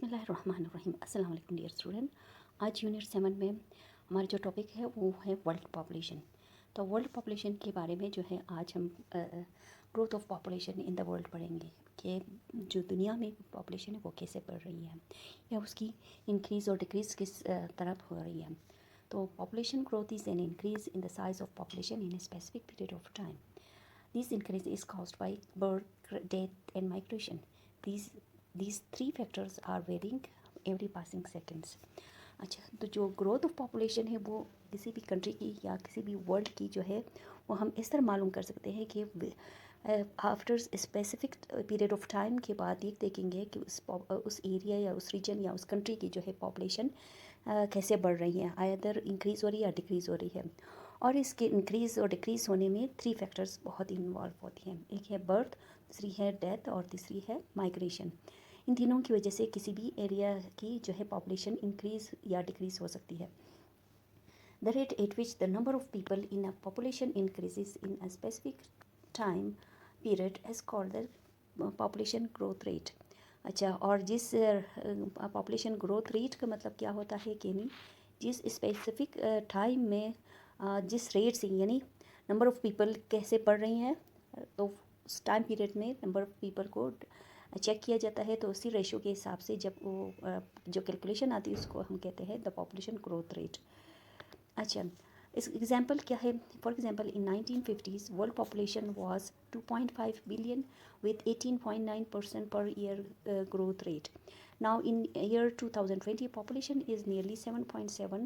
बिस्मिल्लाहिर्रहमानिर्रहीम। अस्सलाम वालेकुम डियर स्टूडेंट। आज यूनिट 7 में हमारा जो टॉपिक है वो है वर्ल्ड पॉपुलेशन। तो वर्ल्ड पॉपुलेशन के बारे में जो है आज हम growth of population in the world पढ़ेंगे कि जो दुनिया में पॉपुलेशन है वो कैसे बढ़ रही है या उसकी इंक्रीज़ और डिक्रीज़ किस तरफ हो रही है। तो population growth is an increase in the size of population in A specific period of time. This increase is caused by birth, death, and migration. These these three factors are varying every passing seconds. अच्छा, तो जो growth of population है वो किसी भी country की या किसी भी वर्ल्ड की जो है वो हम इस तरह मालूम कर सकते हैं कि after specific period of time के बाद ये देखेंगे कि उस एरिया या उस रीजन या उस कंट्री की जो है पॉपुलेशन कैसे बढ़ रही है, आइदर इंक्रीज़ हो रही है या डिक्रीज़ हो रही है। और इसके इंक्रीज़ और डिक्रीज़ होने में 3 फैक्टर्स बहुत ही इन्वॉल्व होती हैं। एक है बर्थ, दूसरी है डेथ और तीसरी है माइग्रेशन। इन तीनों की वजह से किसी भी एरिया की जो है पॉपुलेशन इंक्रीज़ या डिक्रीज़ हो सकती है। The rate at which the number of people in a population increases in a specific time period is called the population growth rate. अच्छा, और जिस पॉपुलेशन ग्रोथ रेट का मतलब क्या होता है कि नहीं, जिस स्पेसिफिक टाइम में जिस रेट से यानी नंबर ऑफ़ पीपल कैसे बढ़ रही हैं, तो उस टाइम पीरियड में नंबर ऑफ़ पीपल को चेक किया जाता है। तो उसी रेशो के हिसाब से जब वो जो कैलकुलेशन आती है उसको हम कहते हैं द पॉपुलेशन ग्रोथ रेट। अच्छा, इस एग्जांपल क्या है? For example in 1950s world population was 2.5 billion with 18.9% per year growth rate. Now in year 2020 population is nearly 7.7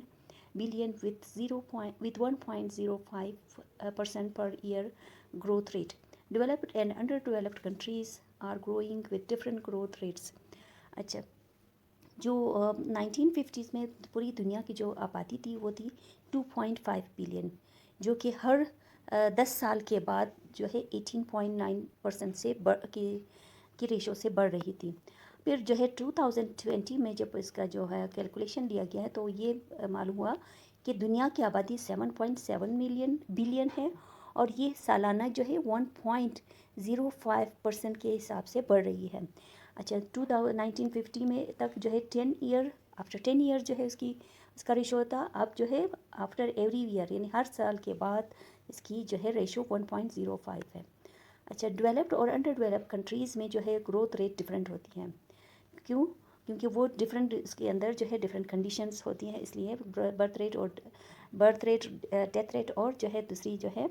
billion with 1.05% per year growth rate. Developed and underdeveloped countries are growing with different growth rates. अच्छा, जो 1950s में पूरी दुनिया की जो आबादी थी वो थी 2.5 बिलियन, जो कि हर 10 साल के बाद जो है 18.9% से की रेशो से बढ़ रही थी। फिर जो है 2020 में जब इसका जो है कैलकुलेशन लिया गया है तो ये मालूम हुआ कि दुनिया की आबादी 7.7 बिलियन है और ये सालाना जो है 1.05% के हिसाब से बढ़ रही है। अच्छा, 1950 में तक जो है 10 ईयर आफ्टर 10 ईयर जो है इसका रेशो था। अब जो है आफ्टर एवरी ईयर यानी हर साल के बाद इसकी जो है रेशो 1.05 है। अच्छा, डेवलप्ड और अंडर डेवलप्ड कंट्रीज़ में जो है ग्रोथ रेट डिफरेंट होती हैं। क्यों? क्योंकि वो डिफरेंट इसके अंदर जो है डिफरेंट कंडीशंस होती हैं, इसलिए बर्थ रेट, डेथ रेट और जो है दूसरी जो है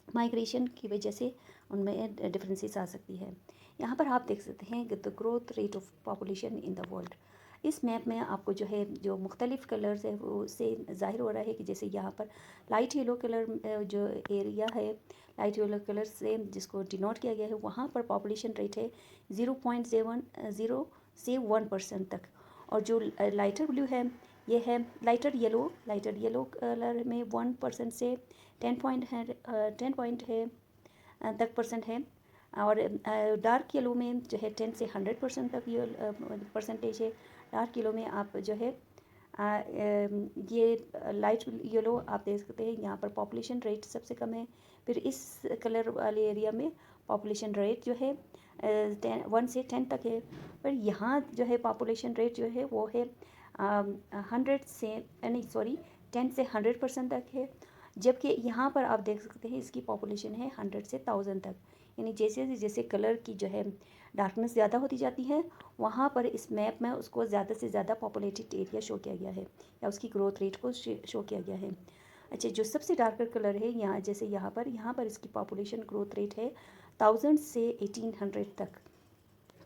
माइग्रेशन की वजह से उनमें डिफरेंसेस आ सकती है। यहाँ पर आप देख सकते हैं the growth rate of population in the world. इस मैप में आपको जो है जो मुख्तलिफ़ कलर्स है वो उससे ज़ाहिर हो रहा है कि जैसे यहाँ पर लाइट येलो कलर जो एरिया है, लाइट येलो कलर से जिसको डिनोट किया गया है, वहाँ पर पॉपुलेशन रेट है 0.70 से 1% तक। और जो लाइटर ब्लू है ये है लाइटर येलो कलर में 1% से 10 पॉइंट है तक परसेंट है। और डार्क येलो में जो है 10 से 100% तक ये परसेंटेज है। डार्क येलो में आप जो है ये लाइट येलो आप देख सकते हैं, यहाँ पर पॉपुलेशन रेट सबसे कम है। फिर इस कलर वाले एरिया में पॉपुलेशन रेट जो है 1 से 10 तक है। पर यहाँ जो है पॉपुलेशन रेट जो है वो है 10 से 100% तक है। जबकि यहाँ पर आप देख सकते हैं इसकी पॉपुलेशन है 100 से 1000 तक। यानी जैसे जैसे कलर की जो है डार्कनेस ज़्यादा होती जाती है, वहाँ पर इस मैप में उसको ज़्यादा से ज़्यादा पॉपुलेटेड एरिया शो किया गया है या उसकी ग्रोथ रेट को शो किया गया है। अच्छा, जो सबसे डार्कर कलर है यहाँ जैसे यहाँ पर इसकी पॉपुलेशन ग्रोथ रेट है 1000 से 1800 तक।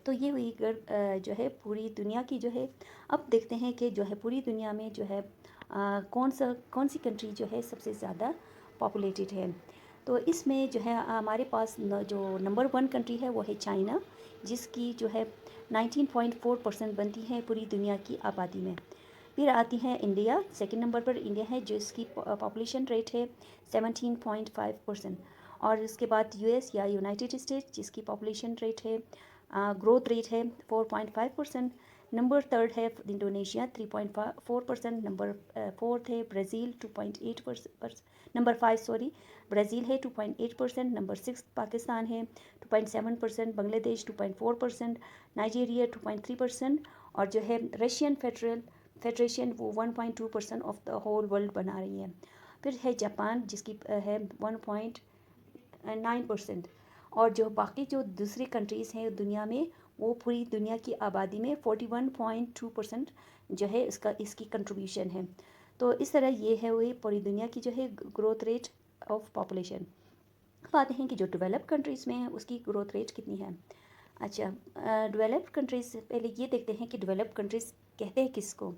तो ये हुई जो है पूरी दुनिया की जो है। अब देखते हैं कि जो है पूरी दुनिया में जो है कौन सी कंट्री जो है सबसे ज़्यादा पॉपुलेटेड है। तो इसमें जो है हमारे पास जो नंबर 1 कंट्री है वो है चाइना, जिसकी जो है 19.4% बनती है पूरी दुनिया की आबादी में। फिर आती है इंडिया, सेकंड नंबर पर इंडिया है जिसकी पॉपुलेशन रेट है 17.5%। और इसके बाद यूएस या यूनाइटेड स्टेट्स जिसकी पॉपुलेशन रेट है ग्रोथ रेट है 4.5%। नंबर 3 है इंडोनेशिया 3.4%। नंबर 4 है ब्राज़ील 2.8%। नंबर 5 ब्राज़ील है 2.8%। नंबर 6 पाकिस्तान है 2.7%। बांग्लादेश 2.4%। नाइजीरिया 2.3%। और जो है रशियन फेडरेशन वो 1.2% ऑफ द होल वर्ल्ड बना रही है। फिर है जापान जिसकी है 1.9%। और जो बाकी जो दूसरी कंट्रीज़ हैं दुनिया में, वो पूरी दुनिया की आबादी में 41.2% जो है इसकी कंट्रीब्यूशन है। तो इस तरह ये है वही पूरी दुनिया की जो है ग्रोथ रेट ऑफ पॉपुलेशन। अब आते हैं कि जो डेवलप्ड कंट्रीज़ में है उसकी ग्रोथ रेट कितनी है। अच्छा, डेवलप्ड कंट्रीज़ पहले ये देखते हैं कि डेवलप्ड कंट्रीज़ कहते हैं किसको।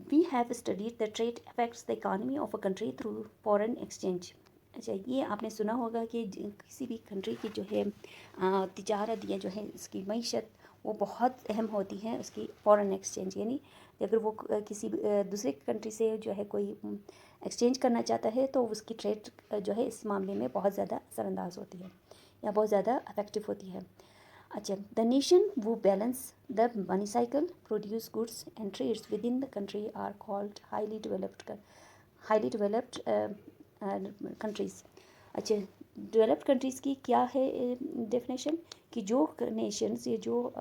We have studied the trade affects the economy of a country through foreign exchange. अच्छा, ये आपने सुना होगा कि किसी भी कंट्री की जो है तिजारत या जो है इसकी मईशत वो बहुत अहम होती है उसकी फॉरेन एक्सचेंज, यानी अगर वो किसी दूसरे कंट्री से जो है कोई एक्सचेंज करना चाहता है तो उसकी ट्रेड जो है इस मामले में बहुत ज़्यादा असरअंदाज होती है या बहुत ज़्यादा अफेक्टिव होती है। अच्छा, द नेशन वो balance the money cycle produce goods and trades within the country are called highly developed countries. अच्छा, डेवलप्ड कंट्रीज़ की क्या है डेफिनेशन कि जो नेशंस या जो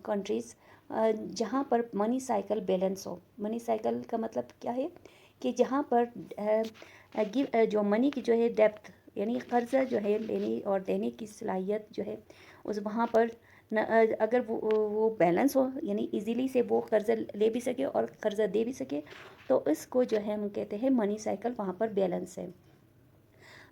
कंट्रीज़ जहाँ पर मनी साइकिल बैलेंस हो। मनी साइकिल का मतलब क्या है कि जहाँ पर जो मनी की जो है डेप्थ यानी कर्जा जो है लेने और देने की सलाहियत जो है उस वहाँ पर अगर वो बैलेंस हो, यानी इजीली से वो कर्जा ले भी सके और कर्जा दे भी सके, तो इसको जो है हम कहते हैं मनी साइकिल वहाँ पर बैलेंस है।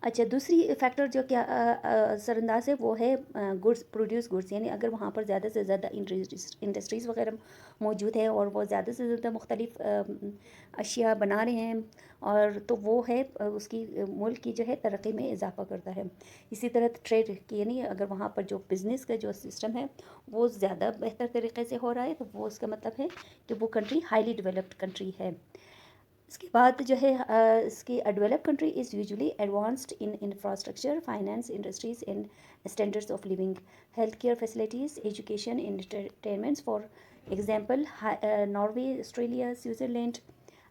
अच्छा, दूसरी फैक्टर जो क्या असरअंदाज है वो है गुड्स प्रोड्यूस गुड्स, यानी अगर वहाँ पर ज़्यादा से ज़्यादा इंडस्ट्रीज़ वगैरह मौजूद है और वो ज़्यादा से ज़्यादा मुख्तलिफ अशिया बना रहे हैं और तो वो है उसकी मुल्क की जो है तरक्की में इजाफा करता है। इसी तरह ट्रेड की, यानी अगर वहाँ पर जो बिज़नेस का जो सिस्टम है वो ज़्यादा बेहतर तरीके से हो रहा है तो वो उसका मतलब है कि वो कंट्री हाईली डेवलप्ड कंट्री है। इसके बाद जो है इसकी developed country is usually advanced in infrastructure, finance, industries and standards of living, health care facilities, education, entertainments. For example Norway, Australia, Switzerland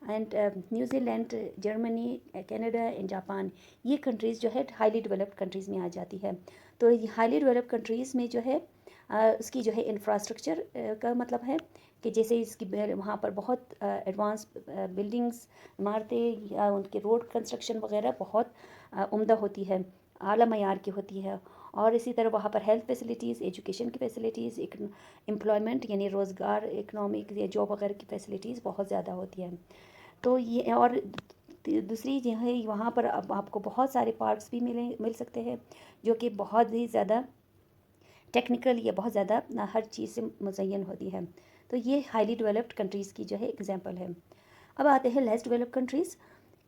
and New Zealand, Germany, Canada and Japan, ये countries जो है highly developed countries में आ जाती है। तो ये highly developed countries में जो है उसकी जो है इंफ्रास्ट्रक्चर का मतलब है कि जैसे इसकी वहाँ पर बहुत एडवांस बिल्डिंग्स, इमारतें या उनके रोड कंस्ट्रक्शन वगैरह बहुत उम्दा होती है, आला मयार की होती है। और इसी तरह वहाँ पर हेल्थ फैसिलिटीज़, एजुकेशन की फैसिलिटीज़, एम्प्लॉयमेंट यानी रोज़गार, इकनॉमिक या जॉब वगैरह की फैसिलिटीज़ बहुत ज़्यादा होती है। तो ये और दूसरी जो है वहाँ पर अब आपको बहुत सारे पार्क्स भी मिल सकते हैं जो कि बहुत ही ज़्यादा टेक्निकल या बहुत ज़्यादा हर चीज़ से मुज़य्यन होती है। तो ये हाईली डेवलप्ड कंट्रीज़ की जो है एग्जांपल है। अब आते हैं लेस डेवलप्ड कंट्रीज़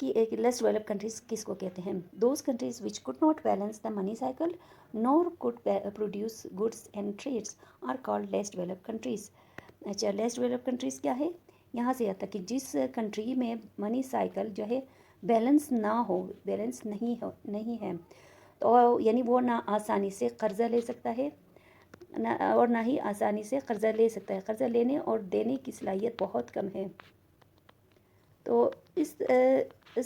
की। एक लेस डेवलप्ड कंट्रीज़ किसको कहते हैं? Those countries which could not balance the money cycle nor could produce goods and trades are called less developed countries. अच्छा, लेस डेवलप्ड कंट्रीज़ क्या है? यहाँ से आता कि जिस कंट्री में मनी साइकिल जो है बैलेंस ना हो, बैलेंस नहीं है, तो यानी वो ना आसानी से कर्ज़ा ले सकता है ना और ना ही आसानी से कर्ज़ा ले सकता है, कर्ज़ा लेने और देने की सलाहियत बहुत कम है। तो इस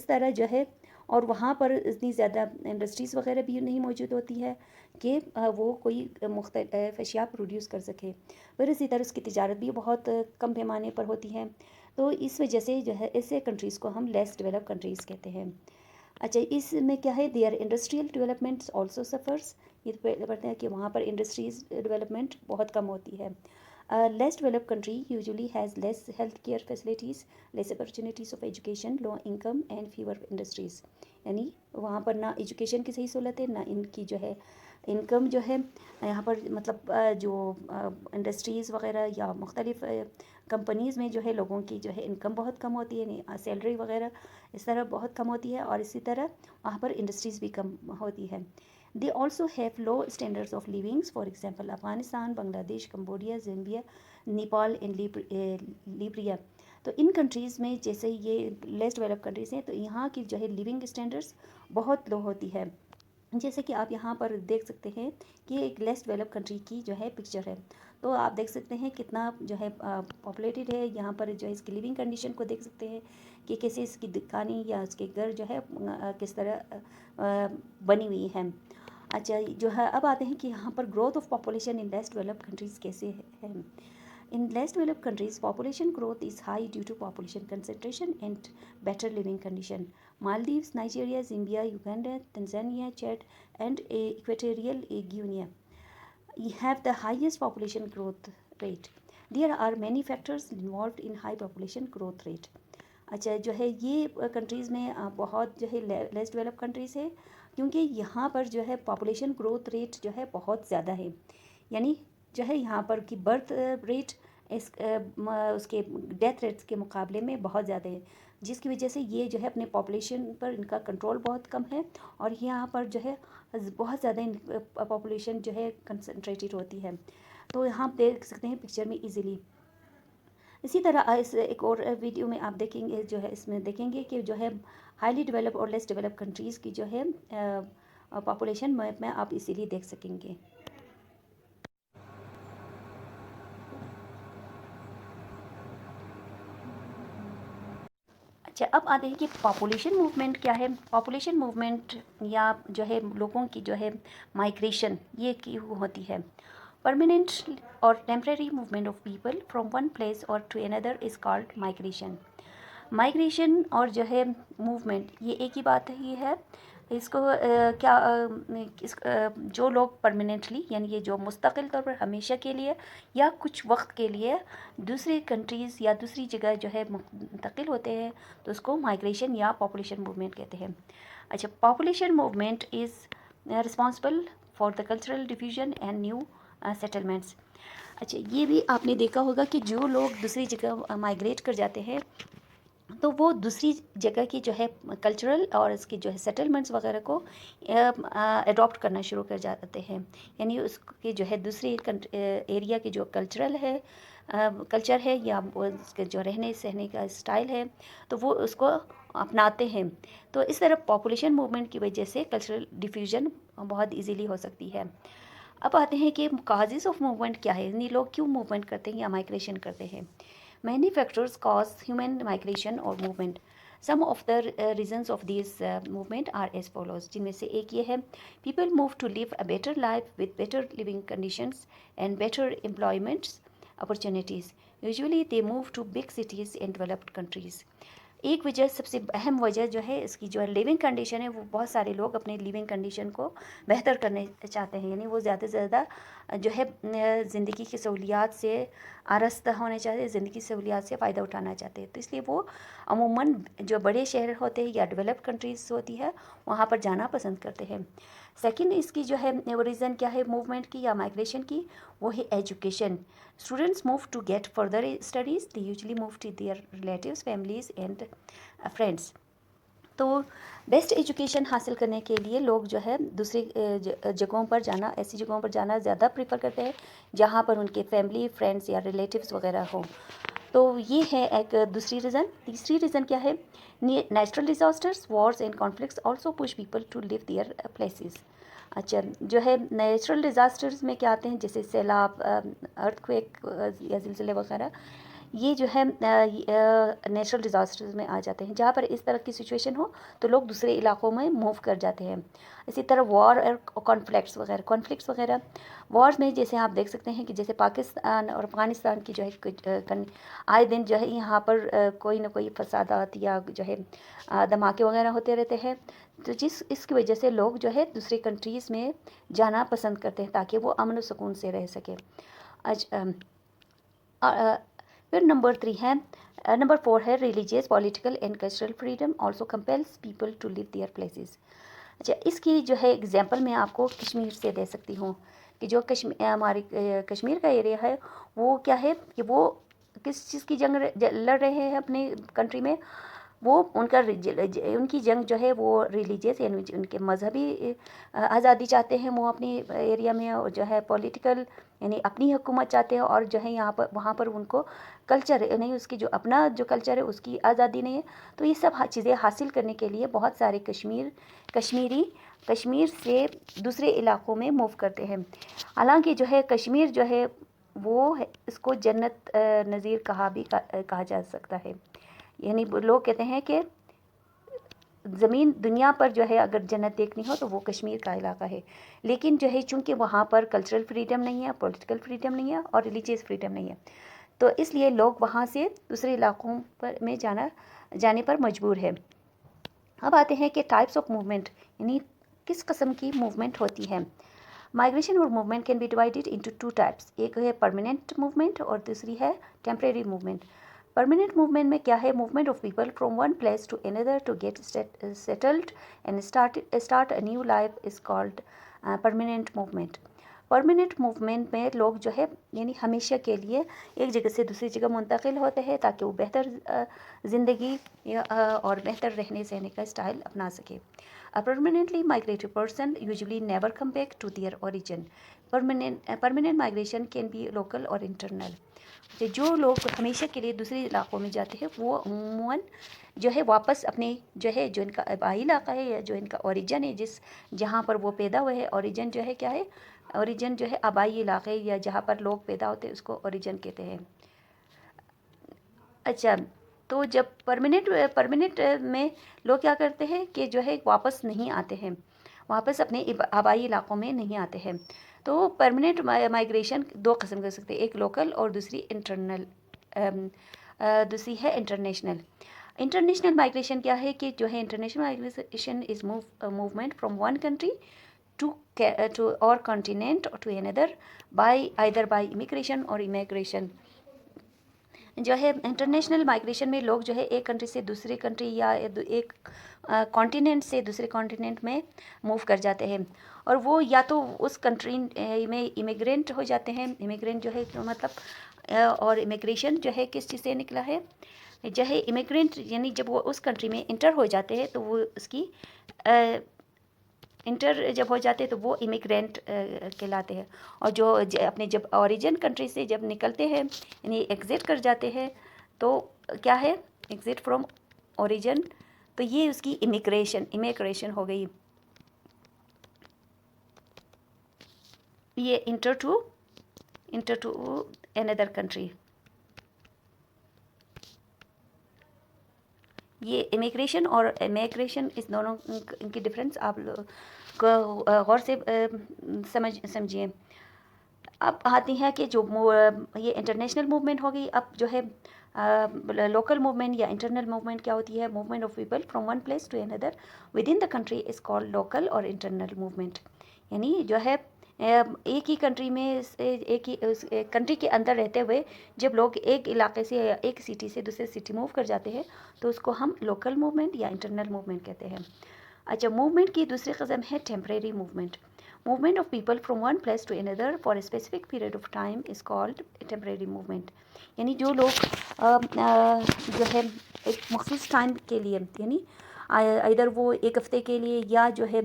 तरह जो है और वहाँ पर इतनी ज़्यादा इंडस्ट्रीज़ वगैरह भी नहीं मौजूद होती है कि वो कोई मुख्तलिफ अशिया प्रोड्यूस कर सके। फिर इसी तरह उसकी तिजारत भी बहुत कम पैमाने पर होती है। तो इस वजह से जो है ऐसे कंट्रीज़ को हम लेस डेवलप्ड कंट्रीज़ कहते हैं। अच्छा, इसमें क्या है, there industrial developments also suffers. ये पढ़ते हैं कि वहाँ पर इंडस्ट्रीज़ डेवलपमेंट बहुत कम होती है। Less developed country usually has less health care facilities, less opportunities of education, low income and fever industries. यानी वहाँ पर ना एजुकेशन की सही सहूलत है, ना इनकी जो है इनकम जो है यहाँ पर मतलब जो इंडस्ट्रीज़ वगैरह या मुख्तलिफ़ कंपनीज़ में जो है लोगों की जो है इनकम बहुत कम होती है, नहीं सैलरी वगैरह इस तरह बहुत कम होती है और इसी तरह वहाँ पर इंडस्ट्रीज़ भी कम होती है। They also have low standards of livings, for example Afghanistan, Bangladesh, Cambodia, Zambia, Nepal and Libya. तो इन कंट्रीज़ में जैसे ये लेस डेवलप्ड कंट्रीज़ हैं तो यहाँ की जो है लिविंग स्टैंडर्ड्स बहुत लो होती है। जैसे कि आप यहाँ पर देख सकते हैं कि एक लेस डेवलप्ड कंट्री की जो है पिक्चर है। तो आप देख सकते हैं कितना जो है पॉपुलेटेड है, यहाँ पर जो है इसकी लिविंग कंडीशन को देख सकते हैं कि कैसे इसकी दुकानें या उसके घर जो है किस तरह बनी हुई हैं। अच्छा, जो है अब आते हैं कि यहाँ पर growth of population in less developed countries कैसे है। In less developed countries, population growth is high due to population concentration and better living condition. Maldives, Nigeria, Zambia, Uganda, Tanzania, Chad, and Equatorial Guinea have the highest population growth rate. There are many factors involved in high population growth rate. अच्छा, जो है ये countries में बहुत जो है less develop countries है, क्योंकि यहाँ पर जो है पॉपुलेशन ग्रोथ रेट जो है बहुत ज़्यादा है। यानी जो है यहाँ पर की बर्थ रेट इस उसके डेथ रेट्स के मुकाबले में बहुत ज़्यादा है, जिसकी वजह से ये जो है अपने पॉपुलेशन पर इनका कंट्रोल बहुत कम है, और यहाँ पर जो है बहुत ज़्यादा पॉपुलेशन जो है कंसनट्रेटेड होती है। तो यहाँ आप देख सकते हैं पिक्चर में इजीली। इसी तरह इस एक और वीडियो में आप देखेंगे, जो है इसमें देखेंगे कि जो है हाईली डेवलप और लेस डेवलप कंट्रीज़ की जो है पॉपुलेशन मैप में आप इसीलिए देख सकेंगे। अच्छा, अब आते हैं कि पॉपुलेशन मूवमेंट क्या है। पॉपुलेशन मूवमेंट या जो है लोगों की जो है माइग्रेशन ये की होती है। परमानेंट और temporary movement of people from one place और to another is called migration. Migration और जो है मूवमेंट ये एक ही बात है, ये है इसको जो लोग परमानेंटली यानी ये जो मुस्तकिल तौर पर हमेशा के लिए या कुछ वक्त के लिए दूसरी कंट्रीज़ या दूसरी जगह जो है मुंतकिल होते हैं, तो उसको माइग्रेशन या पॉपुलेशन मूवमेंट कहते हैं। अच्छा, population movement is responsible for the cultural diffusion and new settlements. अच्छा, ये भी आपने देखा होगा कि जो लोग दूसरी जगह माइग्रेट कर जाते हैं, तो वो दूसरी जगह की जो है कल्चरल और इसकी जो है सेटलमेंट्स वगैरह को अडॉप्ट करना शुरू कर जाते हैं। यानी उसके जो है दूसरी एरिया की जो कल्चर है या उसके जो रहने सहने का स्टाइल है, तो वो उसको अपनाते हैं। तो इस तरह पॉपुलेशन मूवमेंट की वजह से कल्चरल डिफ्यूजन बहुत इजीली हो सकती है। अब आते हैं कि काजेज़ ऑफ मूवमेंट क्या है, यानी लोग क्यों मूवमेंट करते हैं या माइग्रेशन करते हैं। Many factors cause human migration or movement. Some of the reasons of these movement are as follows. जिनमें से एक ये है, people move to live a better life with better living conditions and better employment opportunities. Usually they move to big cities and developed countries. एक वजह, सबसे अहम वजह जो है इसकी जो है लिविंग कंडीशन है, वो बहुत सारे लोग अपने लिविंग कंडीशन को बेहतर करने चाहते हैं। यानी वो ज़्यादा से ज़्यादा जो है ज़िंदगी की सहूलियात से आरास्ता होने चाहते हैं, ज़िंदगी की सहूलियात से फ़ायदा उठाना चाहते हैं। तो इसलिए वो अमूमन जो बड़े शहर होते हैं या डेवलप कंट्रीज़ होती है, वहाँ पर जाना पसंद करते हैं। सेकंड, इसकी जो है वो रीज़न क्या है मूवमेंट की या माइग्रेशन की, वो है education. Students move to get further studies, they usually move to their relatives, families and friends. तो बेस्ट एजुकेशन हासिल करने के लिए लोग जो है दूसरी जगहों पर जाना, ऐसी जगहों पर जाना ज़्यादा प्रेफर करते हैं जहाँ पर उनके फैमिली, फ्रेंड्स या रिलेटिव्स वगैरह हो। तो ये है एक दूसरी रीज़न। तीसरी रीज़न क्या है, natural disasters, wars and conflicts also push people to leave their places. अच्छा, जो है नेचुरल डिज़ास्टर्स में क्या आते हैं, जैसे सैलाब, अर्थक्वेक या ज़िलज़िले वगैरह, ये जो है नेचुरल डिज़ास्टर्स में आ जाते हैं। जहाँ पर इस तरह की सिचुएशन हो तो लोग दूसरे इलाकों में मूव कर जाते हैं। इसी तरह वॉर और कॉन्फ्लिक्ट्स वगैरह वॉर में जैसे आप देख सकते हैं कि जैसे पाकिस्तान और अफ़गानिस्तान की जो है आए दिन जो है यहाँ पर कोई ना कोई फसादात या जो है धमाके वगैरह होते रहते हैं। तो इसकी वजह से लोग जो है दूसरी कंट्रीज़ में जाना पसंद करते हैं ताकि वो अमन और सुकून से रह सके। फिर नंबर 4 है religious, political and cultural freedom also compels people to leave their places. अच्छा, इसकी जो है एग्जांपल मैं आपको कश्मीर से दे सकती हूँ कि जो हमारी कश्मीर का एरिया है, वो क्या है कि वो किस चीज़ की जंग लड़ रहे हैं अपनी कंट्री में। वो उनकी जंग जो है वो रिलीजियस यानी उनके मजहबी आज़ादी चाहते हैं वो अपनी एरिया में, और जो है पॉलिटिकल यानी अपनी हुकूमत चाहते हैं, और जो है यहाँ पर वहाँ पर उनको कल्चर नहीं, उसकी जो अपना जो कल्चर है उसकी आज़ादी नहीं है। तो ये सब चीज़ें हासिल करने के लिए बहुत सारे कश्मीर से दूसरे इलाकों में मूव करते हैं। हालांकि जो है कश्मीर जो है वो है, इसको जन्नत नज़ीर कहा जा सकता है। यानी लोग कहते हैं कि ज़मीन दुनिया पर जो है अगर जन्नत देखनी हो तो वो कश्मीर का इलाका है। लेकिन जो है चूँकि वहाँ पर कल्चरल फ्रीडम नहीं है, पॉलिटिकल फ्रीडम नहीं है और रिलीजियस फ्रीडम नहीं है, तो इसलिए लोग वहाँ से दूसरे इलाकों पर में जाने पर मजबूर है। अब आते हैं कि टाइप्स ऑफ मूवमेंट, यानी किस किस्म की मूवमेंट होती है। माइग्रेशन और movement can be divided into two types, एक है परमानेंट मूवमेंट और दूसरी है टेम्परेरी मूवमेंट। परमानेंट मूवमेंट में क्या है, movement of people from one place to another to get settled and start a new life is called permanent movement. Permanent movement में लोग जो है यानी हमेशा के लिए एक जगह से दूसरी जगह मुंतकिल होते हैं ताकि वो बेहतर ज़िंदगी और बेहतर रहने सहने का स्टाइल अपना सके। A permanently migratory person usually never come back to their origin. Permanent migration can be local or internal. जो लोग हमेशा के लिए दूसरे इलाकों में जाते हैं वो अमूमन जो है वापस अपने जो है जो इनका आबाई इलाका है या जो इनका ओरिजिन है जहाँ पर वो पैदा हुए हैं, ओरिजिन जो है क्या है, ओरिजिन जो है आबाई इलाके या जहाँ पर लोग पैदा होते हैं उसको ओरिजिन कहते हैं। अच्छा, तो जब परमानेंट में लोग क्या करते हैं कि जो है वापस नहीं आते हैं, वापस अपने आबाई इलाकों में नहीं आते हैं। तो परमानेंट माइग्रेशन दो किस्म कर सकते हैं, एक लोकल और दूसरी इंटरनल, दूसरी है इंटरनेशनल। इंटरनेशनल माइग्रेशन क्या है कि जो है international migration is movement from one country to or continent to another by either by immigration or immigration। जो है इंटरनेशनल माइग्रेशन में लोग जो है एक कंट्री से दूसरी कंट्री या एक कॉन्टिनेंट से दूसरे कॉन्टिनेंट में मूव कर जाते हैं, और वो या तो उस कंट्री में इमिग्रेंट हो जाते हैं, इमिग्रेंट जो है मतलब और इमिग्रेशन जो है किस चीज़ से निकला है, जो है इमिग्रेंट यानी जब वो उस कंट्री में इंटर हो जाते हैं तो वो उसकी इंटर जब हो जाते हैं तो वो इमिग्रेंट कहलाते हैं। और जो अपने जब ओरिजिन कंट्री से जब निकलते हैं यानी एग्ज़िट कर जाते हैं तो क्या है, एग्ज़िट फ्रॉम ओरिजिन, तो ये उसकी इमिग्रेशन हो गई। ये इंटर टू अनदर कंट्री, ये इमिग्रेशन और इमिग्रेशन इस दोनों इनकी डिफरेंस आप गौर से समझिए। अब आती हैं कि जो ये इंटरनेशनल मूवमेंट हो गई। अब जो है लोकल मूवमेंट या इंटरनल मूवमेंट क्या होती है, movement of people from one place to another within the country is called local और इंटरनल मूवमेंट। यानी जो है एक ही कंट्री में एक ही कंट्री के अंदर रहते हुए जब लोग एक इलाके से या एक सिटी से दूसरे सिटी मूव कर जाते हैं तो उसको हम लोकल मूवमेंट या इंटरनल मूवमेंट कहते हैं। अच्छा, मूवमेंट की दूसरी किस्म है temporary movement. Movement of people from one place to another for a specific period of time is called temporary movement. यानी जो लोग जो है एक मखसूस टाइम के लिए यानी इधर वो एक हफ़्ते के लिए या जो है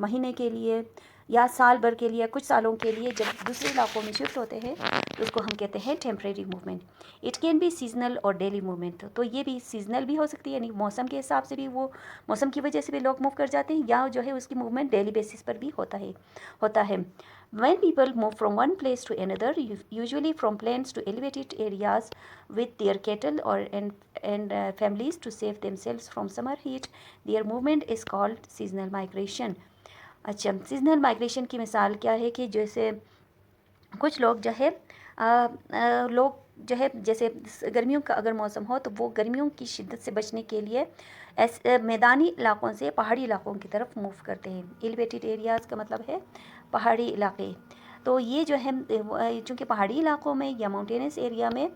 महीने के लिए या साल भर के लिए, कुछ सालों के लिए जब दूसरे इलाकों में शिफ्ट होते हैं तो उसको हम कहते हैं temporary movement. It can be seasonal और डेली मूवमेंट, तो ये भी सीजनल भी हो सकती है, यानी मौसम के हिसाब से भी वो मौसम की वजह से भी लोग मूव कर जाते हैं, या जो है उसकी मूवमेंट डेली बेसिस पर भी होता है। When people move from one place to another, usually from plains to elevated areas with their cattle or and families to save themselves from summer heat, their movement is called seasonal migration। अच्छा, seasonal migration की मिसाल क्या है कि जैसे कुछ लोग जो है लोग जो है जैसे गर्मियों का अगर मौसम हो तो वो गर्मियों की शिद्दत से बचने के लिए ऐसे मैदानी इलाकों से पहाड़ी इलाकों की तरफ मूव करते हैं। एलिवेटेड एरियाज़ का मतलब है पहाड़ी इलाके। तो ये जो है चूँकि पहाड़ी इलाकों में या माउंटेनस एरिया में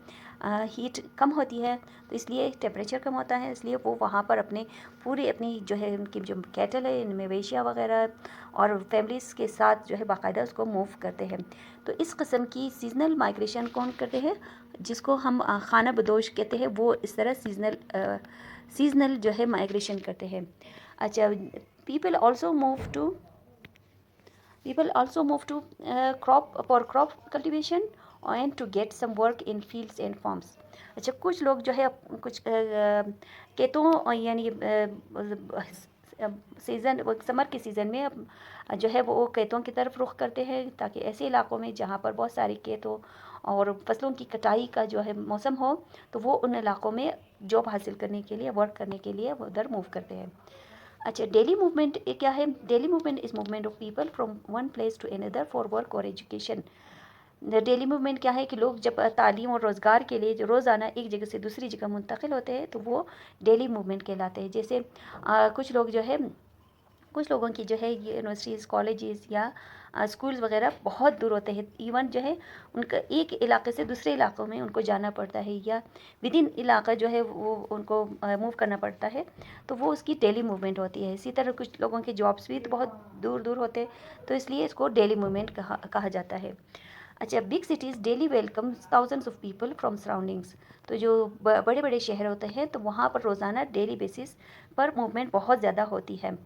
हीट कम होती है तो इसलिए टेम्परेचर कम होता है, इसलिए वो वहाँ पर अपनी जो है उनकी जो कैटल है, मवेशियाँ वगैरह और फैमिलीज़ के साथ जो है बाकायदा उसको मूव करते हैं। तो इस किस्म की सीजनल माइग्रेशन कौन करते हैं, जिसको हम खाना बदोश कहते हैं, वो इस तरह सीजनल जो है माइग्रेशन करते हैं। अच्छा, people also move to crop cultivation and to get some work in fields and farms. अच्छा, कुछ लोग जो है कुछ खेतों यानी सीज़न समर के सीज़न में जो है वो खेतों की तरफ रुख करते हैं ताकि ऐसे इलाकों में जहाँ पर बहुत सारे खेत हो और फसलों की कटाई का जो है मौसम हो तो वो उन इलाकों में जॉब हासिल करने के लिए, वर्क करने के लिए वो उधर मूव करते हैं। अच्छा, डेली मूवमेंट क्या है? Daily movement is movement of people from one place to another for work और एजुकेशन। डेली मूवमेंट क्या है कि लोग जब तालीम और रोज़गार के लिए जो रोज़ाना एक जगह से दूसरी जगह मुंतकिल होते हैं तो वो डेली मूवमेंट कहलाते हैं। जैसे कुछ लोग जो है, कुछ लोगों की जो है यूनिवर्सिटीज़, कॉलेजेस या स्कूल्स वगैरह बहुत दूर होते हैं। इवन जो है उनका एक इलाके से दूसरे इलाकों में उनको जाना पड़ता है, या विद इन इलाका जो है वो उनको मूव करना पड़ता है, तो वो उसकी डेली मूवमेंट होती है। इसी तरह कुछ लोगों के जॉब्स भी तो बहुत दूर दूर होते हैं, तो इसलिए इसको डेली मूवमेंट कहा जाता है। अच्छा, big cities daily welcome thousands of people from surroundings. तो जो बड़े बड़े शहर होते हैं तो वहाँ पर रोज़ाना डेली बेसिस पर मूवमेंट बहुत ज़्यादा होती है।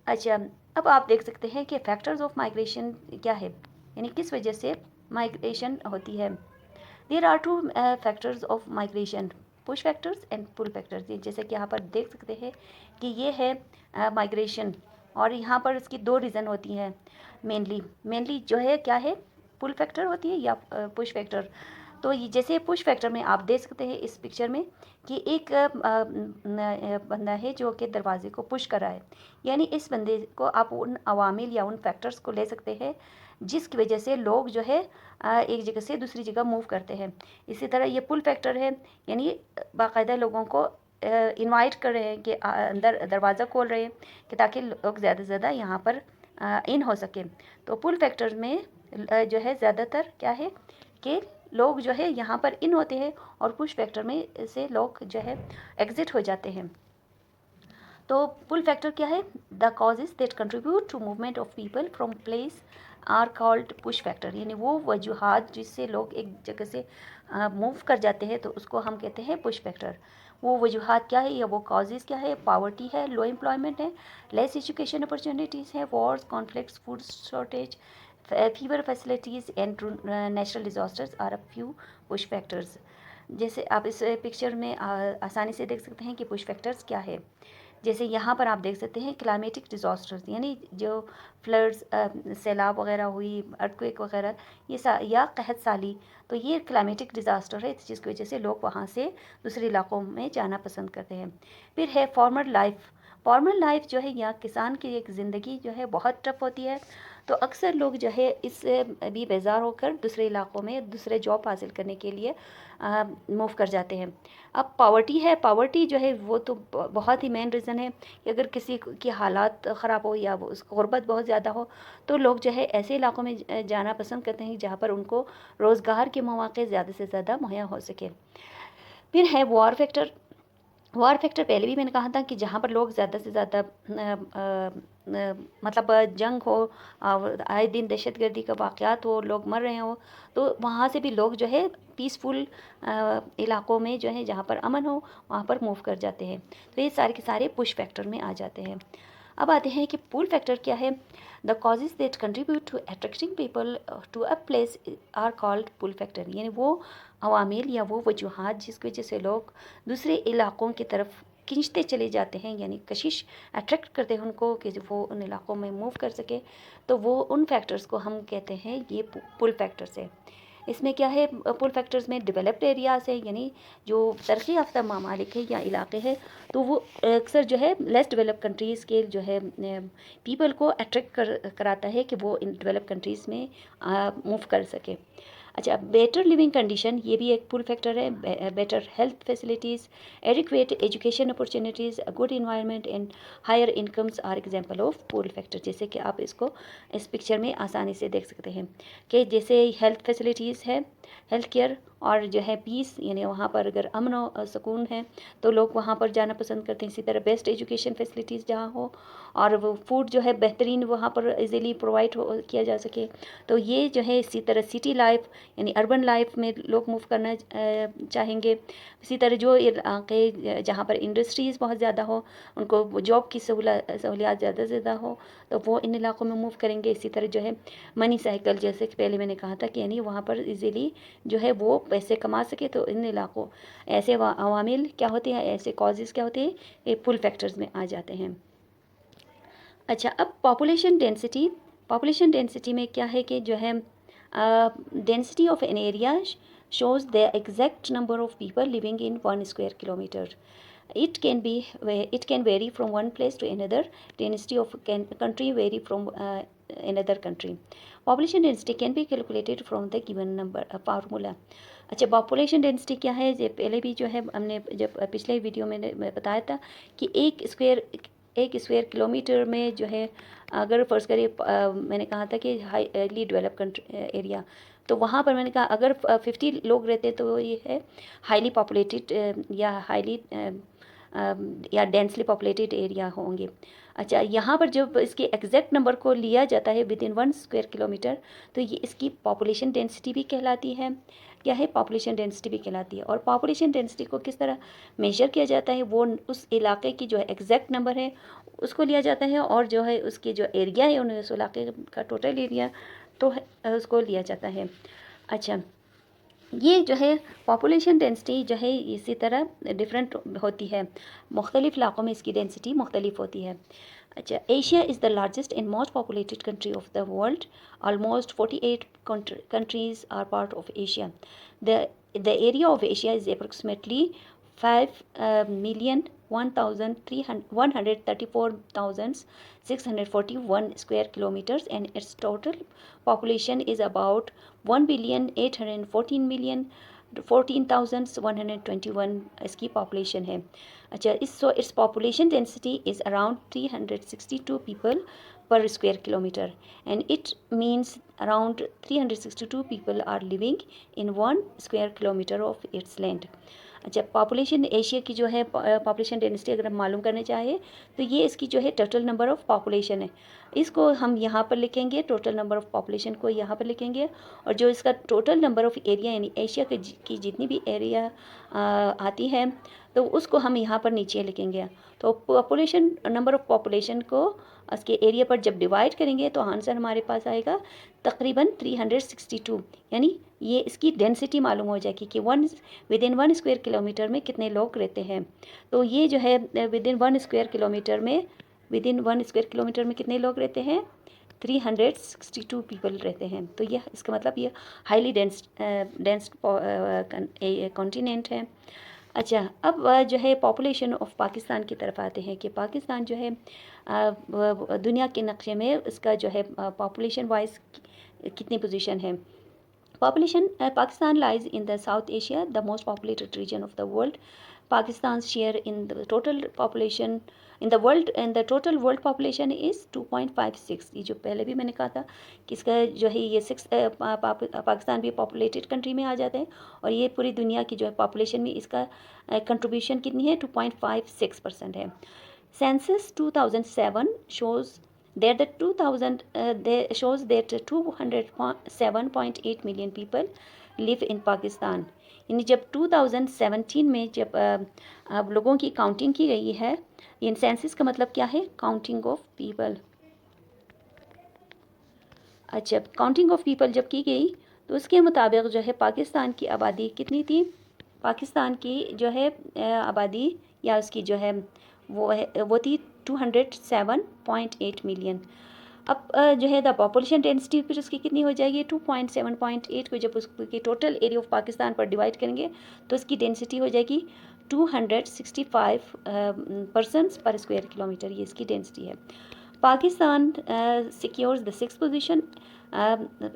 अच्छा, अब आप देख सकते हैं कि फैक्टर्स ऑफ माइग्रेशन क्या है, यानी किस वजह से माइग्रेशन होती है। There are two factors of migration, push factors and pull factors. ये जैसे कि यहाँ पर देख सकते हैं कि ये है माइग्रेशन, और यहाँ पर इसकी दो रीज़न होती हैं मेनली जो है क्या है, पुल फैक्टर होती है या पुश फैक्टर। तो ये जैसे पुश फैक्टर में आप देख सकते हैं इस पिक्चर में कि एक बंदा है जो कि दरवाजे को पुश कर रहा है, यानी इस बंदे को आप उन अवामिल या उन फैक्टर्स को ले सकते हैं जिसकी वजह से लोग जो है एक जगह से दूसरी जगह मूव करते हैं। इसी तरह ये पुल फैक्टर है, यानी बाकायदा लोगों को इनवाइट कर रहे हैं कि अंदर दरवाज़ा खोल रहे हैं कि ताकि लोग ज़्यादा से ज़्यादा यहाँ पर इन हो सके। तो पुल फैक्टर में जो है ज़्यादातर क्या है कि लोग जो है यहाँ पर इन होते हैं, और पुश फैक्टर में से लोग जो है एग्ज़िट हो जाते हैं। तो पुल फैक्टर क्या है? The causes that contribute to movement of people from place are called push factor, यानी वो वजूहात जिससे लोग एक जगह से मूव कर जाते हैं तो उसको हम कहते हैं पुश फैक्टर। वो वजूहात क्या है या वो कॉजेज क्या है? पावर्टी है, लो एम्प्लॉयमेंट है, लेस एजुकेशन अपॉर्चुनिटीज़ है, wars, conflicts, food shortage, fever facilities and natural disasters are a few push factors. जैसे आप इस पिक्चर में आसानी से देख सकते हैं कि पुश फैक्टर्स क्या है। जैसे यहाँ पर आप देख सकते हैं क्लाइमेटिक डिज़ास्टर्स, यानी जो फ्लड्स, सैलाब वगैरह हुई, अर्थक्वेक वगैरह, ये या कहत साली, तो ये क्लाइमेटिक डिज़ास्टर है जिसकी वजह से लोग वहाँ से दूसरे इलाकों में जाना पसंद करते हैं। फिर है फॉर्मल लाइफ। फॉर्मल लाइफ जो है यहाँ किसान की एक ज़िंदगी जो है बहुत टफ होती है, तो अक्सर लोग जो है इससे भी बेजार होकर दूसरे इलाकों में दूसरे जॉब हासिल करने के लिए मूव कर जाते हैं। अब पावर्टी है, पावर्टी जो है वो तो बहुत ही मेन रीज़न है कि अगर किसी की हालात ख़राब हो या वो उसको गुर्बत बहुत ज़्यादा हो तो लोग जो है ऐसे इलाकों में जाना पसंद करते हैं जहाँ पर उनको रोज़गार के मौके ज़्यादा से ज़्यादा मुहैया हो सके। फिर है वॉर फैक्टर। वॉर फैक्टर पहले भी मैंने कहा था कि जहाँ पर लोग ज़्यादा से ज़्यादा मतलब जंग हो, आए दिन दहशतगर्दी का वाक़यात हो, लोग मर रहे हो, तो वहाँ से भी लोग जो है पीसफुल इलाकों में जो है जहाँ पर अमन हो वहाँ पर मूव कर जाते हैं। तो ये सारे के सारे पुश फैक्टर में आ जाते हैं। अब आते हैं कि पुल फैक्टर क्या है। The causes that contribute to attracting people to a place are called pull factor, यानी वो अवामिल या वो वजूहात जिसकी वजह से लोग दूसरे इलाकों की तरफ खींचते चले जाते हैं, यानी कशिश अट्रैक्ट करते हैं उनको कि वो उन इलाकों में मूव कर सके, तो वो उन फैक्टर्स को हम कहते हैं ये पुल फैक्टर्स है। इसमें क्या है, पुल फैक्टर्स में डेवलप्ड एरियाज़ है, यानी जो तरक्की याफ्ता ममालिक है या इलाके हैं, तो वो अक्सर जो है लेस डेवलप कंट्रीज़ के जो है पीपल को अट्रैक्ट कराता है कि वो इन डेवलप कंट्रीज़ में मूव कर सके। अच्छा, बेटर लिविंग कंडीशन ये भी एक पुल फैक्टर है। Better health facilities, adequate education opportunities, good environment and higher incomes are example of pull factor. जैसे कि आप इसको इस पिक्चर में आसानी से देख सकते हैं कि जैसे हेल्थ फैसिलिटीज़ है, हेल्थ केयर, और जो है पीस, यानी वहाँ पर अगर अमन और सुकून है तो लोग वहाँ पर जाना पसंद करते हैं। इसी तरह बेस्ट एजुकेशन फैसिलिटीज़ जहाँ हो, और वो फूड जो है बेहतरीन वहाँ पर इजीली प्रोवाइड किया जा सके। तो ये जो है इसी तरह सिटी लाइफ यानी अर्बन लाइफ में लोग मूव करना चाहेंगे। इसी तरह जो इलाके जहाँ पर इंडस्ट्रीज़ बहुत ज़्यादा हो, उनको जॉब की सहूलियात ज़्यादा से ज़्यादा हो, तो वो इन इलाकों में मूव करेंगे। इसी तरह जो है मनी साइकिल, जैसे कि पहले मैंने कहा था कि यानी वहाँ पर इजीली जो है वो पैसे कमा सके, तो इन इलाकों ऐसे अवामिल क्या होते हैं, ऐसे कॉजेज़ क्या होते हैं, ये पुल फैक्टर्स में आ जाते हैं। अच्छा, अब पॉपुलेशन डेंसिटी में क्या है कि जो है density of an area shows the exact number of people living in 1 square kilometre. it can vary from one place to another. Density of country vary from another country. Population density can be calculated from the given number formula. अच्छा, population density क्या है? ये पहले भी जो है हमने जब पिछले वीडियो में बताया था कि एक स्क्वायर किलोमीटर में जो है, अगर फर्ज करिए मैंने कहा था कि हाईली डेवलप एरिया, तो वहाँ पर मैंने कहा अगर 50 लोग रहते तो ये है हाईली पॉपुलेटेड या डेंसली पॉपुलेटेड एरिया होंगे। अच्छा, यहाँ पर जब इसके एग्जैक्ट नंबर को लिया जाता है विद इन 1 स्क्वायर किलोमीटर, तो ये इसकी पॉपुलेशन डेंसिटी भी कहलाती है। क्या है? पॉपुलेशन डेंसिटी भी कहलाती है। और पॉपुलेशन डेंसिटी को किस तरह मेजर किया जाता है? वो उस इलाके की जो है एग्जैक्ट नंबर है उसको लिया जाता है, और जो है उसकी जो एरिया है उस इलाके का टोटल एरिया तो उसको लिया जाता है। अच्छा, ये जो है पॉपुलेशन डेंसिटी जो है इसी तरह डिफरेंट होती है, मुख्तलिफ़ इलाक़ों में इसकी डेंसिटी मुख्तलिफ होती है। अच्छा, Asia is the largest and most populated country of the world. Almost 48 countries are part of Asia. The area of Asia is approximately 5,134,641 square kilometers, and its total population is about 1,814,121 इसकी population है। अच्छा, its population density is around 362 people per square kilometer, and it means around 362 people are living in 1 square kilometer of its land. अच्छा, population Asia की जो है population density अगर हम मालूम करने चाहें तो ये इसकी जो है टोटल नंबर ऑफ़ पॉपुलेशन है, इसको हम यहाँ पर लिखेंगे, टोटल नंबर ऑफ़ पॉपुलेशन को यहाँ पर लिखेंगे, और जो इसका टोटल नंबर ऑफ़ एरिया यानी एशिया की जितनी भी एरिया आती है तो उसको हम यहाँ पर नीचे लिखेंगे। तो पॉपुलेशन नंबर ऑफ़ पॉपुलेशन को उसके एरिया पर जब डिवाइड करेंगे तो आंसर हमारे पास आएगा तकरीबन 362, यानी ये इसकी डेंसिटी मालूम हो जाएगी कि विद इन 1 स्क्वायर किलोमीटर में कितने लोग रहते हैं। तो ये जो है विद इन 1 स्क्वायर किलोमीटर में कितने लोग रहते हैं? 362 पीपल रहते हैं। तो यह इसका मतलब ये हाईली डेंस कॉन्टिनेंट है। अच्छा, अब जो है पॉपुलेशन ऑफ पाकिस्तान की तरफ आते हैं कि पाकिस्तान जो है दुनिया के नक्शे में इसका जो है पॉपुलेशन वाइज कितनी पोजीशन है। Population Pakistan lies in the South Asia, the most populated region of the world. Pakistan's share in the total population in the world and the total world population is 2.56. ये जो पहले भी मैंने कहा था कि इसका जो है ये पाकिस्तान भी पॉपुलेटेड कंट्री में आ जाते हैं, और ये पूरी दुनिया की जो है पॉपुलेशन में इसका कंट्रीब्यूशन कितनी है? 2.56% है। Census 2007 shows that shows that 207.8 million people live in Pakistan. यानी जब 2017 में जब अब लोगों की काउंटिंग की गई है, इन सेंसस का मतलब क्या है? Counting of people. अच्छा, काउंटिंग ऑफ पीपल जब की गई तो उसके मुताबिक जो है पाकिस्तान की आबादी कितनी थी? पाकिस्तान की जो है आबादी या उसकी जो है वो थी 207.8 मिलियन। अब जो है द पॉपुलेशन डेंसिटी फिर उसकी कितनी हो जाएगी? 2.7.8 को जब उसकी टोटल एरिया ऑफ पाकिस्तान पर डिवाइड करेंगे तो उसकी डेंसिटी हो जाएगी 265 पर्सन्स पर स्क्वायर किलोमीटर, ये इसकी डेंसिटी है। Pakistan secures the 6th position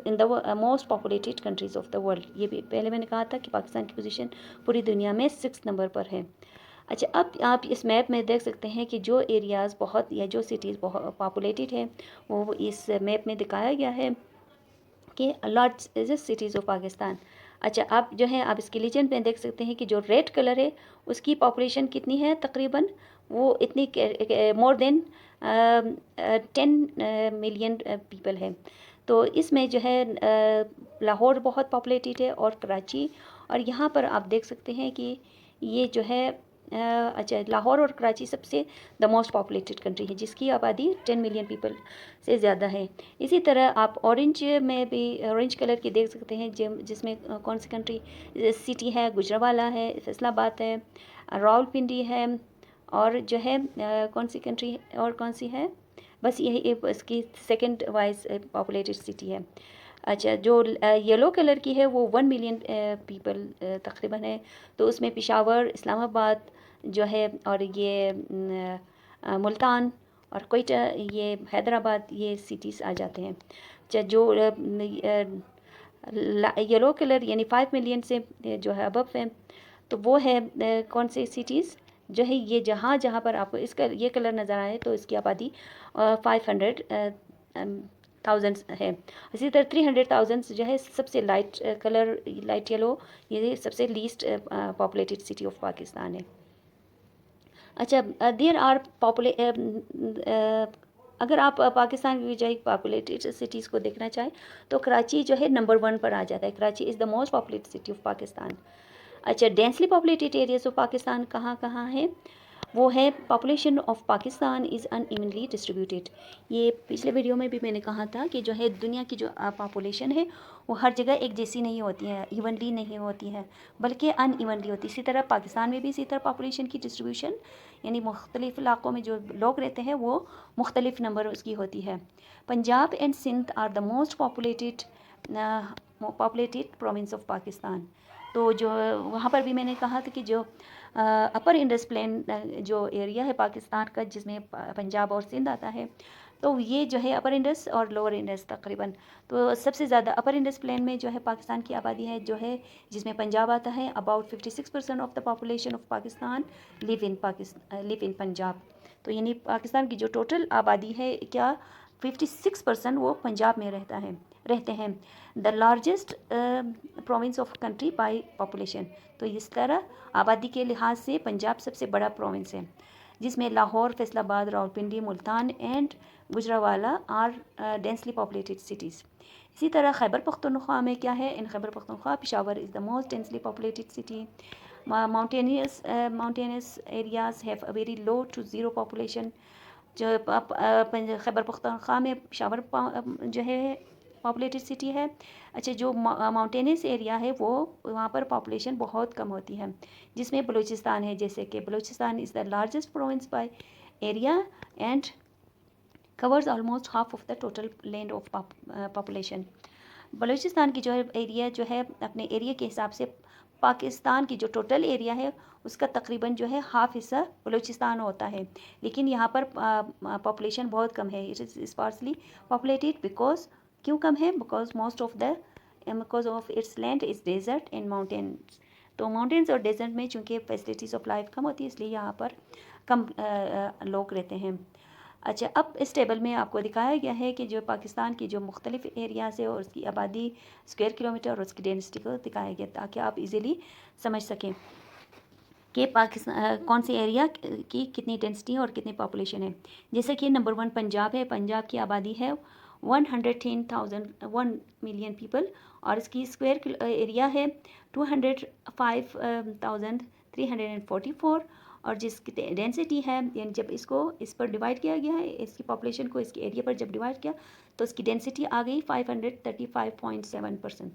in the most populated countries of the world. ये भी पहले मैंने कहा था कि पाकिस्तान की पोजीशन पूरी दुनिया में 6th नंबर पर है। अच्छा, अब आप इस मैप में देख सकते हैं कि जो एरियाज़ बहुत या जो सिटीज़ बहुत पॉपुलेटेड हैं वो इस मैप में दिखाया गया है कि लार्जेस्ट सिटीज़ ऑफ पाकिस्तान। अच्छा, आप जो है आप इसके लीजेंड में देख सकते हैं कि जो रेड कलर है उसकी पॉपुलेशन कितनी है? तकरीबन वो इतनी मोर देन 10 मिलियन पीपल है। तो इसमें जो है लाहौर बहुत पॉपुलेटेड है और कराची, और यहाँ पर आप देख सकते हैं कि ये जो है अच्छा, लाहौर और कराची सबसे द मोस्ट पॉपुलेटेड कंट्री है जिसकी आबादी 10 मिलियन पीपल से ज़्यादा है। इसी तरह आप ऑरेंज में भी ऑरेंज कलर की देख सकते हैं जिसमें कौन सी कंट्री सिटी है? गुजरावाला है, फैसलाबाद है, रावलपिंडी है, और जो है कौन सी कंट्री और कौन सी है? बस यही इसकी सेकंड वाइज पॉपुलेटेड सिटी है। अच्छा, जो येलो कलर की है वो 1 मिलियन पीपल तकरीबन है। तो उसमें पेशावर, इस्लामाबाद जो है, और ये मुल्तान और कोयटा, ये हैदराबाद, ये सिटीज़ आ जाते हैं। अच्छा, जो येलो कलर यानी 5 मिलियन से जो है अबव है, तो वो है कौन से सिटीज़ जो है, ये जहाँ जहाँ पर आपको इसका ये कलर नज़र आए तो इसकी आबादी 500 थाउजेंड्स है। इसी तरह 300,000 जो है सबसे लाइट कलर, लाइट येलो, ये सबसे least populated city of Pakistan है। अच्छा, देयर आर पॉपुले अगर आप पाकिस्तान की जो पॉपुलेटेड सिटीज़ को देखना चाहें तो कराची जो है नंबर 1 पर आ जाता है। Karachi is the most populated city of Pakistan. अच्छा, densely populated areas of Pakistan कहाँ कहाँ है? वो है population of Pakistan is unevenly distributed. ये पिछले वीडियो में भी मैंने कहा था कि जो है दुनिया की जो पॉपुलेशन है वो हर जगह एक जैसी नहीं होती है, इवनली नहीं होती है, बल्कि अनइवनली होती है। इसी तरह पाकिस्तान में भी इसी तरह पॉपुलेशन की डिस्ट्रीब्यूशन यानी मुख्तलिफ़ इलाक़ों में जो लोग रहते हैं वो मुख्तलिफ़ नंबर उसकी होती है। Punjab and Sindh are the most populated province of Pakistan. तो जो वहाँ पर भी मैंने कहा था कि जो अपर इंडस प्लेन जो एरिया है पाकिस्तान का, जिसमें पंजाब और सिंध आता है, तो ये जो है अपर इंडस और लोअर इंडस तकरीबन, तो सबसे ज़्यादा अपर इंडस प्लेन में जो है पाकिस्तान की आबादी है, जो है जिसमें पंजाब आता है। About 56% of the population of Pakistan live in Punjab. तो यानी पाकिस्तान की जो टोटल आबादी है, क्या 56% वो पंजाब में रहते हैं। The largest province of country by population. तो इस तरह आबादी के लिहाज से पंजाब सबसे बड़ा प्रोविंस है, जिसमें Lahore, Faisalabad, Rawalpindi, Multan and Gujranwala are densely populated cities. इसी तरह खैबर पख्तूनख्वा में क्या है? In Khyber Pakhtunkhwa Peshawar is the most densely populated city. Mountainous areas have a very low to zero population. जो खैबर पख्तूनख्वा में पेशावर जो है पॉपुलेटेड सिटी है। अच्छा, जो माउंटेनियस एरिया है वो वहाँ पर पॉपुलेशन बहुत कम होती है, जिसमें बलूचिस्तान है। जैसे कि Balochistan is the largest province by area and covers almost half of the total land of population. Balochistan की जो है एरिया जो है अपने एरिया के हिसाब से पाकिस्तान की जो टोटल एरिया है उसका तकरीबन जो है हाफ हिस्सा बलूचिस्तान होता है, लेकिन यहाँ पर पॉपुलेशन बहुत कम है। It is sparsely populated because, क्यों कम है? Because of its land is desert and mountains. तो माउंटेन्स और डेजर्ट में चूँकि फैसिलिटीज़ ऑफ लाइफ कम होती है, इसलिए यहाँ पर कम लोग रहते हैं। अच्छा, अब इस टेबल में आपको दिखाया गया है कि जो पाकिस्तान की जो मुख्तलिफ एरियाज़ है और उसकी आबादी, स्क्वायर किलोमीटर और उसकी डेंसिटी को दिखाया गया, ताकि आप इजीली समझ सकें कि पाकिस्तान कौन से एरिया की कितनी डेंसिटी और कितनी पॉपुलेशन है। जैसे कि नंबर 1 पंजाब है। पंजाब की आबादी है 1 मिलियन पीपल और इसकी स्क्वायर एरिया है 205,344 और जिसकी डेंसिटी है, यानी जब इसको इस पर डिवाइड किया गया है, इसकी पॉपुलेशन को इसके एरिया पर जब डिवाइड किया तो इसकी डेंसिटी आ गई 535.7%।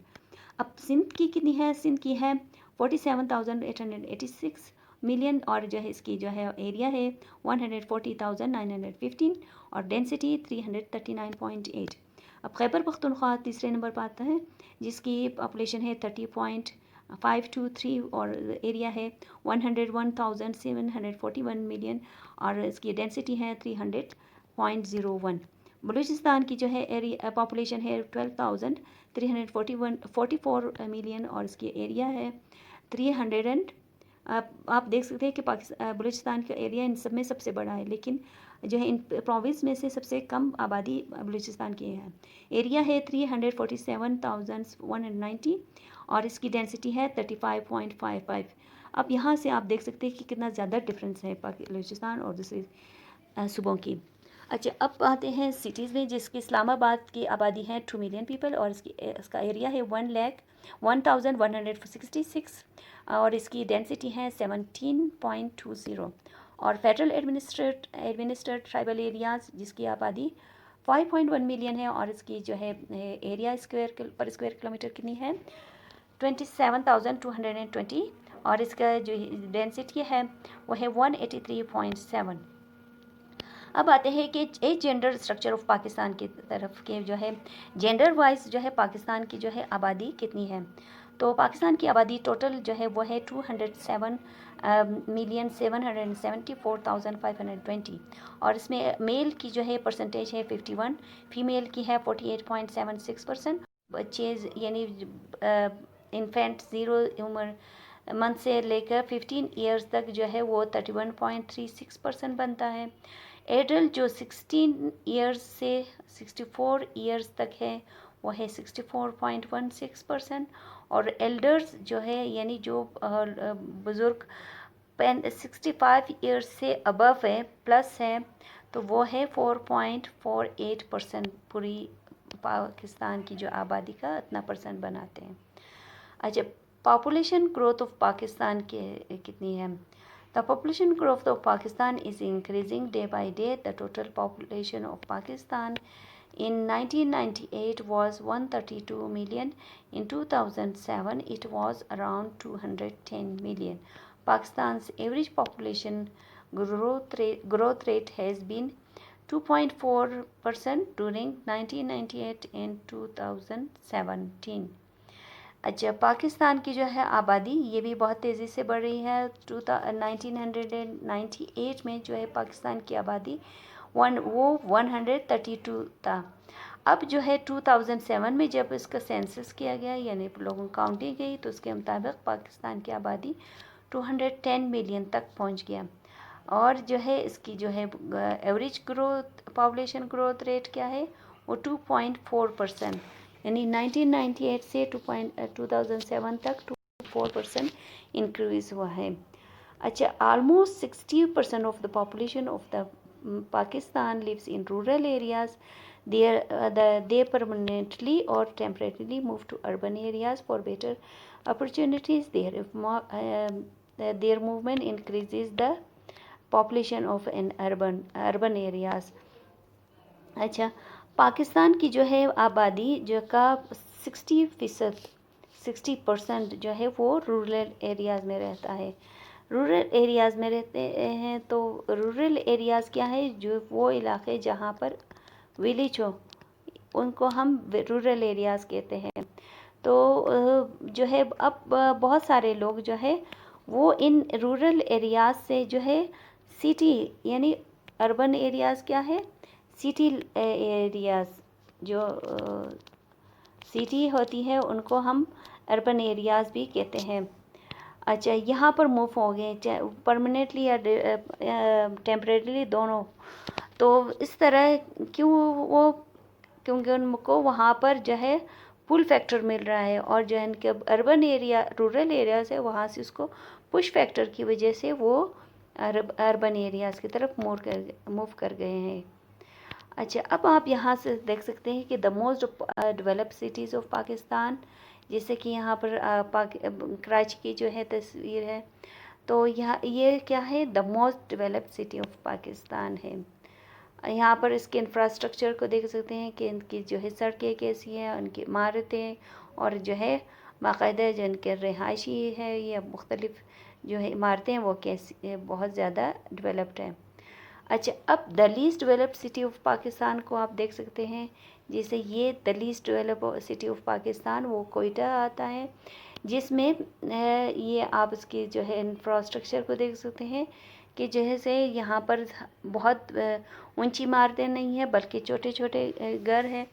अब सिंध की कितनी है? सिंध की है 47,886 मिलियन और जो है इसकी जो है एरिया है 140,915 और डेंसिटी 339.8। अब खैबर पख्तूनख्वा तीसरे नंबर पर आता है, जिसकी पॉपुलेशन है 30.523 और एरिया है 101,741 मिलियन और इसकी डेंसिटी है 300.01। बलूचिस्तान की जो है एरिया पॉपुलेशन है 12,344 मिलियन और इसकी एरिया है 300 एंड आप देख सकते हैं कि बलूचिस्तान का एरिया इन सब में सबसे बड़ा है, लेकिन जो है इन प्रोविंस में से सबसे कम आबादी बलूचिस्तान की है। एरिया है 347,190 और इसकी डेंसिटी है 35.55। अब यहाँ से आप देख सकते हैं कि कितना ज़्यादा डिफरेंस है बलूचिस्तान और दूसरे सूबों की। अच्छा, अब आते हैं सिटीज़ में, जिसकी इस्लामाबाद की आबादी है 2 मिलियन पीपल और इसका एरिया है 1,01,166 और इसकी डेंसिटी है 17.20 और फेडरल एडमिनिस्ट्रेड ट्राइबल एरियाज़ जिसकी आबादी 5.1 मिलियन है और इसकी जो है एरिया पर स्क्वायर किलोमीटर कितनी है 27,220 और इसका जो डेंसिटी है वो है 183.7। अब आते हैं कि age gender structure of Pakistan की तरफ के जो है जेंडर वाइज जो है पाकिस्तान की जो है आबादी कितनी है। तो पाकिस्तान की आबादी टोटल जो है वो है 207,774,520 और इसमें मेल की जो है परसेंटेज है 51, फीमेल की है 48.76%। बच्चे यानी इन्फेंट ज़ीरो उम्र मंथ से लेकर 15 ईयर्स तक जो है वो 31.36% बनता है। एडल्ट जो 16 ईयर्स से 64 ईयर्स तक है वो है 64.16% और एल्डर्स जो है यानी जो बुज़ुर्ग 65 ईयर्स से अबव है प्लस है तो वो है 4.48% पूरी पाकिस्तान की जो आबादी का इतना परसेंट बनाते हैं। अच्छा, पॉपुलेशन ग्रोथ ऑफ पाकिस्तान के कितनी है। The population growth of Pakistan is increasing day by day. The total population of Pakistan in 1998 was 132 million. In 2007 it was around 210 million. Pakistan's average population growth rate has been 2.4% during 1998 and 2017. अच्छा, पाकिस्तान की जो है आबादी ये भी बहुत तेज़ी से बढ़ रही है। 1998 में जो है पाकिस्तान की आबादी 132 था। अब जो है 2007 में जब इसका सेंसस किया गया यानी लोगों की काउंटिंग गई तो उसके मुताबिक पाकिस्तान की आबादी 210 मिलियन तक पहुंच गया और जो है इसकी जो है एवरेज पॉपुलेशन ग्रोथ रेट क्या है वो 2.4%, यानी 1998 से 2007 तक 2.4% इंक्रीज़ हुआ है। अच्छा, almost 60% of the population of the Pakistan lives in rural areas. They permanently or temporarily move to urban areas for better opportunities. Their movement increases the population of an urban areas. अच्छा, पाकिस्तान की जो है आबादी जो का 60% जो है वो रूरल एरियाज़ में रहता है। रूरल एरियाज़ में रहते हैं तो रूरल एरियाज़ क्या है, जो वो इलाके जहाँ पर विलेज हो उनको हम रूरल एरियाज़ कहते हैं। तो जो है अब बहुत सारे लोग जो है वो इन रूरल एरियाज़ से जो है सिटी यानी अर्बन एरियाज़ क्या है, सिटी एरियाज़ जो सिटी होती है उनको हम अर्बन एरियाज़ भी कहते हैं। अच्छा, यहाँ पर मूव हो गए परमानेंटली या टेम्परेरीली दोनों। तो इस तरह क्यों वो, क्योंकि उनको वहाँ पर जो है पुल फैक्टर मिल रहा है और जो है इनके अर्बन एरिया रूरल एरिया से वहाँ से उसको पुश फैक्टर की वजह से वो अर्बन एरियाज़ की तरफ मूव कर गए हैं। अच्छा, अब आप यहाँ से देख सकते हैं कि the most developed cities of Pakistan, जैसे कि यहाँ पर कराची की जो है तस्वीर है तो यहाँ ये क्या है, the most developed city of Pakistan है। यहाँ पर इसके इंफ्रास्ट्रक्चर को देख सकते हैं कि इनकी जो है सड़कें कैसी हैं, उनकी इमारतें और जो है बाकायदा जो इनके रिहायशी है या मुख्तलिफ जो है इमारतें वो कैसी बहुत ज़्यादा डेवलप्ड हैं। अच्छा, अब the least developed city of Pakistan को आप देख सकते हैं, जैसे ये the least developed city of Pakistan वो कोयटा आता है, जिसमें ये आप इसकी जो है इंफ्रास्ट्रक्चर को देख सकते हैं कि जैसे यहाँ पर बहुत ऊंची इमारतें नहीं है बल्कि छोटे छोटे घर हैं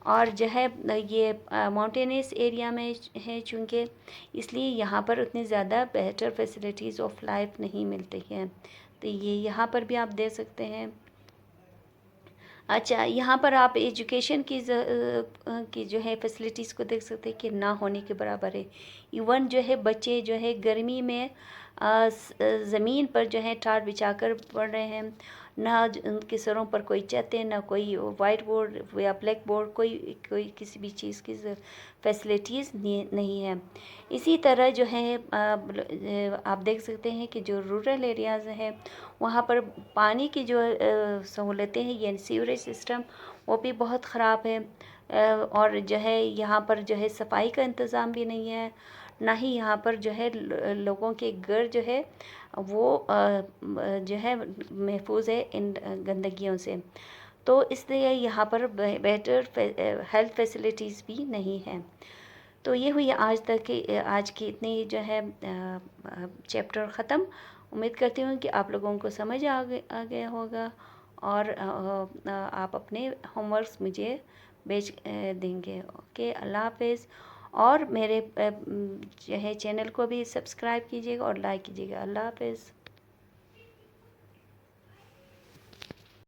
और जो है ये माउंटेनस एरिया में है चूँकि, इसलिए यहाँ पर उतनी ज़्यादा बेहतर फैसिलिटीज़ ऑफ लाइफ नहीं मिलती हैं। तो ये यहाँ पर भी आप देख सकते हैं। अच्छा, यहाँ पर आप एजुकेशन की जो है फैसिलिटीज़ को देख सकते हैं कि ना होने के बराबर है। इवन जो है बच्चे जो है गर्मी में ज़मीन पर जो है टाट बिछाकर पढ़ रहे हैं, ना उनके सरों पर कोई छत है, ना कोई वाइट बोर्ड या ब्लैक बोर्ड, कोई किसी भी चीज़ की फैसिलिटीज़ नहीं है। इसी तरह जो है आप देख सकते हैं कि जो रूरल एरियाज़ हैं वहाँ पर पानी की जो सहूलतें हैं यानी सीवरेज सिस्टम वो भी बहुत ख़राब है और जो है यहाँ पर जो है सफाई का इंतज़ाम भी नहीं है, ना ही यहाँ पर जो है लोगों के घर जो है वो जो है महफूज है इन गंदगियों से। तो इसलिए यहाँ पर बेटर हेल्थ फैसिलिटीज़ भी नहीं हैं। तो ये हुई आज की इतनी जो है चैप्टर ख़त्म। उम्मीद करती हूँ कि आप लोगों को समझ आ गया होगा, और आप अपने होमवर्क्स मुझे भेज देंगे। ओके, अल्लाह हाफिज़। और मेरे जो है चैनल को भी सब्सक्राइब कीजिएगा और लाइक कीजिएगा। अल्लाह हाफिज़।